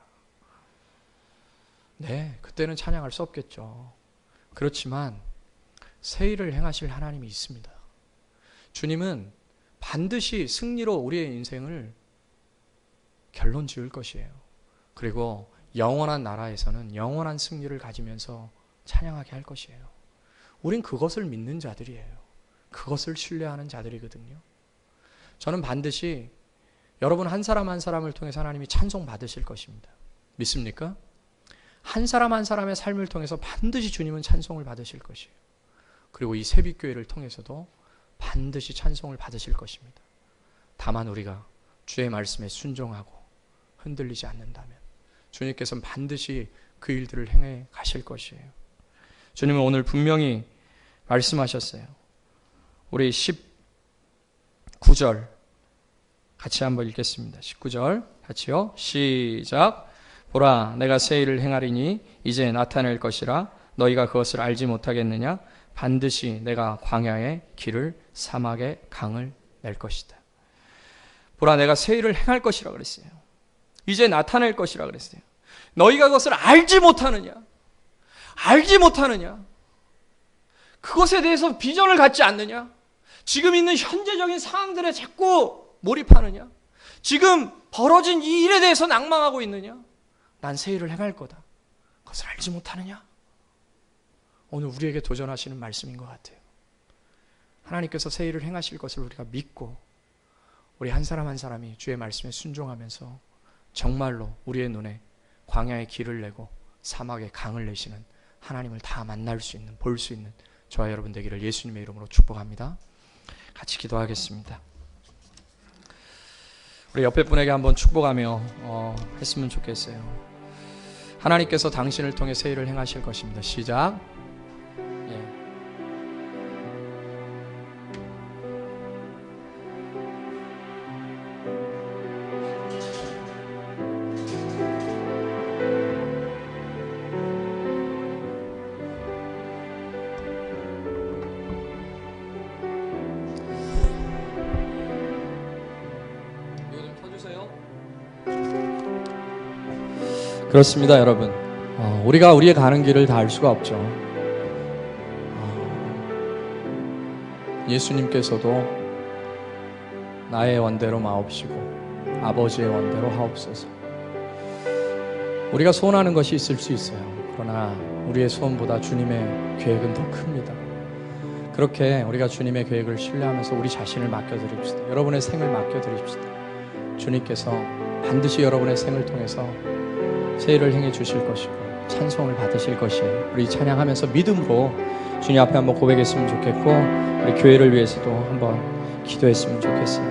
네, 그때는 찬양할 수 없겠죠. 그렇지만 새 일을 행하실 하나님이 있습니다. 주님은 반드시 승리로 우리의 인생을 결론 지을 것이에요. 그리고 영원한 나라에서는 영원한 승리를 가지면서 찬양하게 할 것이에요. 우린 그것을 믿는 자들이에요. 그것을 신뢰하는 자들이거든요. 저는 반드시 여러분 한 사람 한 사람을 통해서 하나님이 찬송 받으실 것입니다. 믿습니까? 한 사람 한 사람의 삶을 통해서 반드시 주님은 찬송을 받으실 것이에요. 그리고 이 새빛교회를 통해서도 반드시 찬송을 받으실 것입니다. 다만 우리가 주의 말씀에 순종하고 흔들리지 않는다면 주님께서는 반드시 그 일들을 행해 가실 것이에요. 주님은 오늘 분명히 말씀하셨어요. 우리 19절 같이 한번 읽겠습니다. 19절 같이요. 시작. 보라, 내가 새 일을 행하리니 이제 나타낼 것이라 너희가 그것을 알지 못하겠느냐? 반드시 내가 광야에 길을, 사막에 강을 낼 것이다. 보라, 내가 새 일을 행할 것이라 그랬어요. 이제 나타낼 것이라 그랬어요. 너희가 그것을 알지 못하느냐? 알지 못하느냐? 그것에 대해서 비전을 갖지 않느냐? 지금 있는 현재적인 상황들에 자꾸 몰입하느냐? 지금 벌어진 이 일에 대해서 낭망하고 있느냐? 난 새 일을 행할 거다. 그것을 알지 못하느냐? 오늘 우리에게 도전하시는 말씀인 것 같아요. 하나님께서 새 일을 행하실 것을 우리가 믿고 우리 한 사람 한 사람이 주의 말씀에 순종하면서 정말로 우리의 눈에 광야의 길을 내고 사막에 강을 내시는 하나님을 다 만날 수 있는, 볼 수 있는 저와 여러분 되기를 예수님의 이름으로 축복합니다. 같이 기도하겠습니다. 우리 옆에 분에게 한번 축복하며 했으면 좋겠어요. 하나님께서 당신을 통해 새 일을 행하실 것입니다. 시작. 그렇습니다, 여러분. 우리가 우리의 가는 길을 다 알 수가 없죠. 예수님께서도 나의 원대로 마옵시고 아버지의 원대로 하옵소서. 우리가 소원하는 것이 있을 수 있어요. 그러나 우리의 소원보다 주님의 계획은 더 큽니다. 그렇게 우리가 주님의 계획을 신뢰하면서 우리 자신을 맡겨드립시다. 여러분의 생을 맡겨드립시다. 주님께서 반드시 여러분의 생을 통해서 새 일을 행해 주실 것이고 찬송을 받으실 것이에요. 우리 찬양하면서 믿음으로 주님 앞에 한번 고백했으면 좋겠고, 우리 교회를 위해서도 한번 기도했으면 좋겠어요.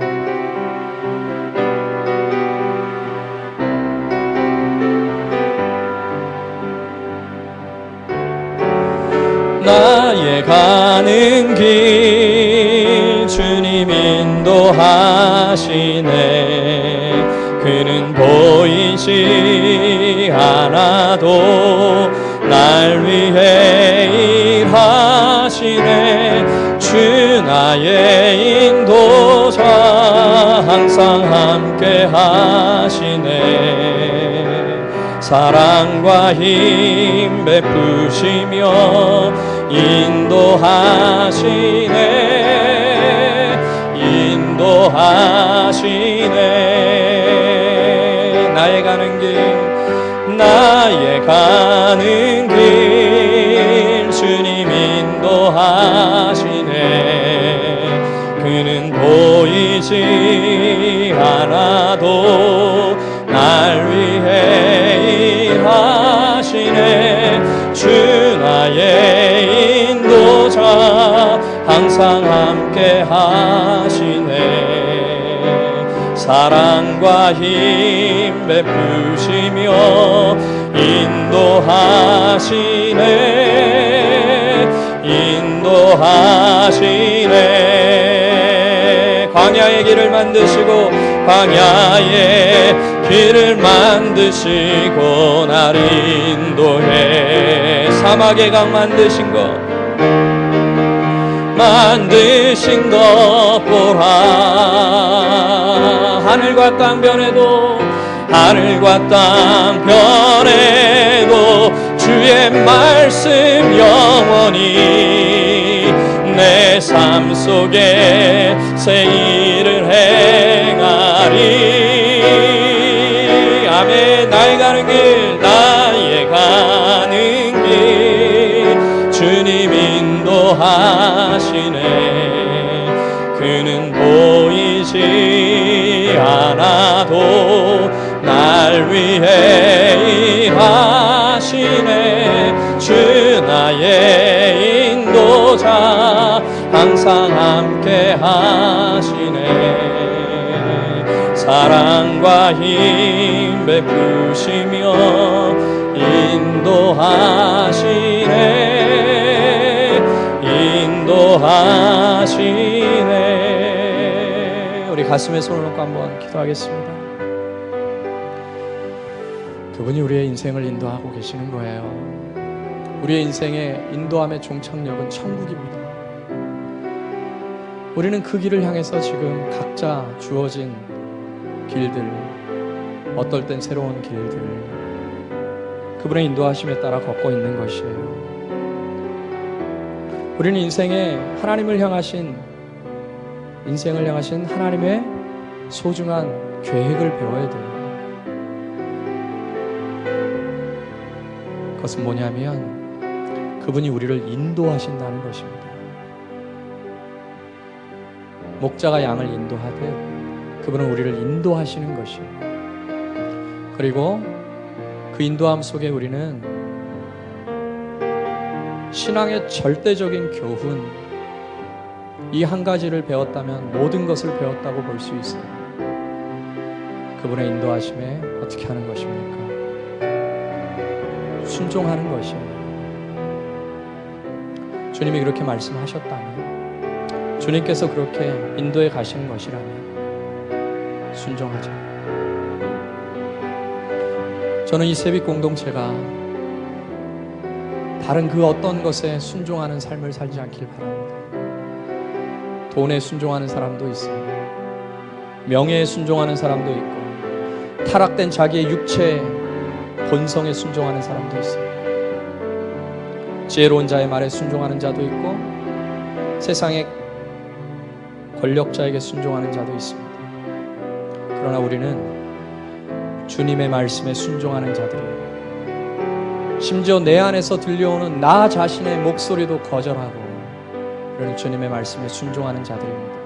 나의 가는 길 주님 인도하시네. 그는 보이지 않아도 날 위해 일하시네. 주 나의 인도자 항상 함께 하시네. 사랑과 힘 베푸시며 인도하시네. 인도하시네. 나의 가는 길 주님 인도하시네. 그는 보이지 않아도 날 위해 일하시네. 주 나의 인도자 항상 함께 하시네. 사랑과 힘 베푸시며 인도하시네. 인도하시네. 광야의 길을 만드시고 날 인도해. 사막의 강 만드신 것 보라. 하늘과 땅 변해도 주의 말씀 영원히 내 삶 속에 새 일을 행하리. 아멘. 나의 가는 길 주님 인도하시네. 그는 보이지 않아도 날 위해 일하시네. 주 나의 인도자 항상 함께 하시네. 사랑과 힘 베푸시며 인도하시네. 우리 가슴에 손을 놓고 한번 기도하겠습니다. 그분이 우리의 인생을 인도하고 계시는 거예요. 우리의 인생의 인도함의 종착역은 천국입니다. 우리는 그 길을 향해서 지금 각자 주어진 길들, 어떨 땐 새로운 길들, 그분의 인도하심에 따라 걷고 있는 것이에요. 우리는 인생에 인생을 향하신 하나님의 소중한 계획을 배워야 돼요. 그것은 뭐냐면 그분이 우리를 인도하신다는 것입니다. 목자가 양을 인도하듯 그분은 우리를 인도하시는 것이에요. 그리고 그 인도함 속에 우리는 신앙의 절대적인 교훈, 이 한 가지를 배웠다면 모든 것을 배웠다고 볼 수 있어요. 그분의 인도하심에 어떻게 하는 것입니까? 순종하는 것이에요. 주님이 그렇게 말씀하셨다면, 주님께서 그렇게 인도해 가시는 것이라면 순종하자. 저는 이 세빛 공동체가 다른 그 어떤 것에 순종하는 삶을 살지 않길 바랍니다. 돈에 순종하는 사람도 있어요. 명예에 순종하는 사람도 있고, 타락된 자기의 육체, 본성에 순종하는 사람도 있습니다. 지혜로운 자의 말에 순종하는 자도 있고 세상의 권력자에게 순종하는 자도 있습니다. 그러나 우리는 주님의 말씀에 순종하는 자들이에요. 심지어 내 안에서 들려오는 나 자신의 목소리도 거절하고 그런 주님의 말씀에 순종하는 자들입니다.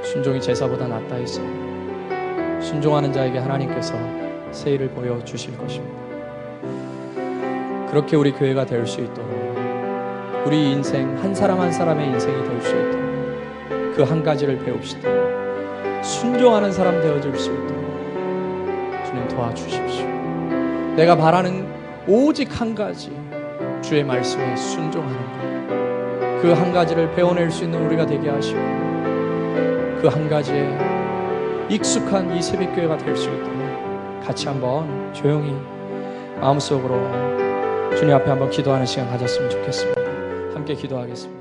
순종이 제사보다 낫다 했습니다. 순종하는 자에게 하나님께서 새 일을 보여주실 것입니다. 그렇게 우리 교회가 될 수 있도록, 우리 인생 한 사람 한 사람의 인생이 될 수 있도록 그 한 가지를 배웁시다. 순종하는 사람 되어줄 수 있도록 주님 도와주십시오. 내가 바라는 오직 한 가지, 주의 말씀에 순종하는 것, 그 한 가지를 배워낼 수 있는 우리가 되게 하시고 그 한 가지에 익숙한 이 새벽교회가 될 수 있도록 같이 한번 조용히 마음속으로 주님 앞에 한번 기도하는 시간 가졌으면 좋겠습니다. 함께 기도하겠습니다.